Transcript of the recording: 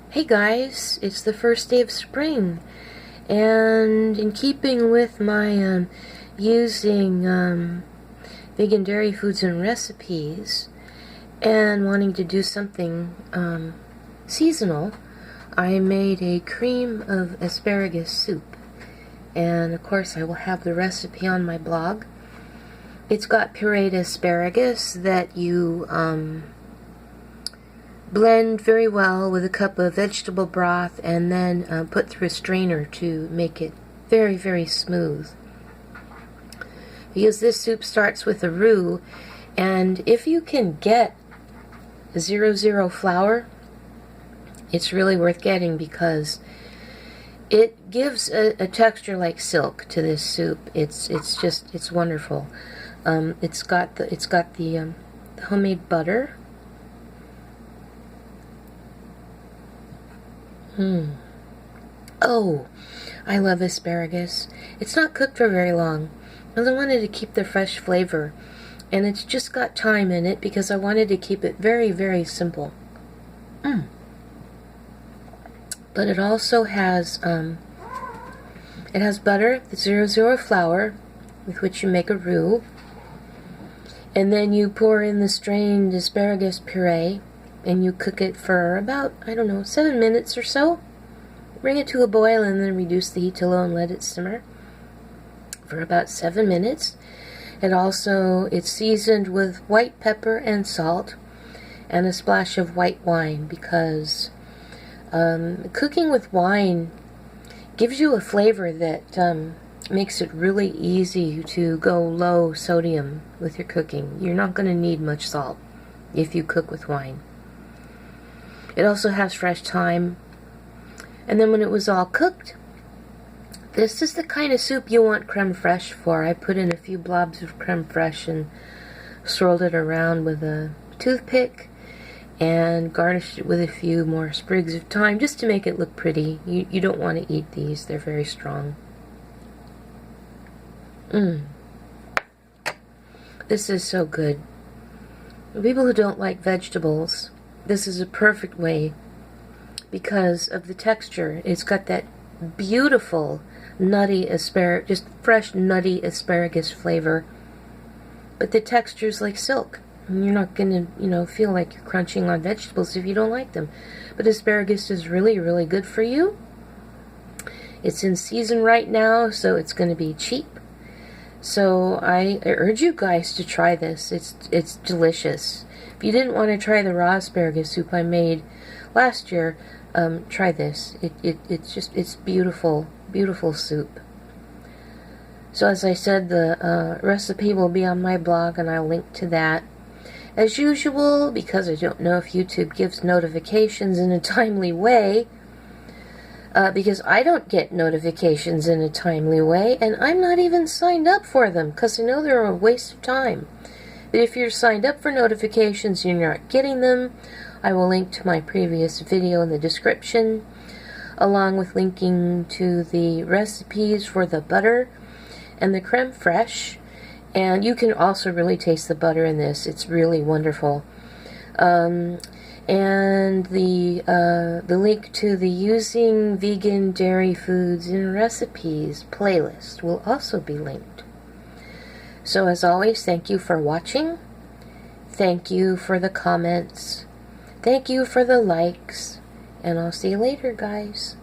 Hey guys, it's the first day of spring, and in keeping with my using vegan dairy foods and recipes and wanting to do something seasonal, I made a cream of asparagus soup, and of course I will have the recipe on my blog. It's got pureed asparagus that you blend very well with a cup of vegetable broth and then put through a strainer to make it very, very smooth. Because this soup starts with a roux, and if you can get 00 flour, it's really worth getting because it gives a texture like silk to this soup. It's wonderful. It's got the homemade butter. Oh, I love asparagus. It's not cooked for very long, because I wanted to keep the fresh flavor, and it's just got thyme in it because I wanted to keep it very, very simple. But it also has butter, the 00 flour, with which you make a roux, and then you pour in the strained asparagus puree, and you cook it for about, 7 minutes or so. Bring it to a boil and then reduce the heat to low and let it simmer for about 7 minutes. It's seasoned with white pepper and salt and a splash of white wine, because cooking with wine gives you a flavor that makes it really easy to go low sodium with your cooking. You're not going to need much salt if you cook with wine. It also has fresh thyme. And then when it was all cooked, this is the kind of soup you want creme fraiche for. I put in a few blobs of creme fraiche and swirled it around with a toothpick and garnished it with a few more sprigs of thyme just to make it look pretty. You don't want to eat these. They're very strong. This is so good. For people who don't like vegetables, this is a perfect way because of the texture. It's got that beautiful nutty asparagus, just fresh nutty asparagus flavor, but the texture's like silk. And you're not going to, feel like you're crunching on vegetables if you don't like them. But asparagus is really, really good for you. It's in season right now, so it's going to be cheap. So I urge you guys to try this. It's delicious. If you didn't want to try the raw asparagus soup I made last year, try this. It's beautiful, beautiful soup. So as I said, the recipe will be on my blog, and I'll link to that. As usual, because I don't know if YouTube gives notifications in a timely way, because I don't get notifications in a timely way, and I'm not even signed up for them, because I know they're a waste of time. But if you're signed up for notifications and you're not getting them, I will link to my previous video in the description, along with linking to the recipes for the butter and the creme fraiche. And you can also really taste the butter in this. It's really wonderful. And the link to the Using Vegan Dairy Foods and Recipes playlist will also be linked. So as always, thank you for watching. Thank you for the comments. Thank you for the likes. And I'll see you later, guys.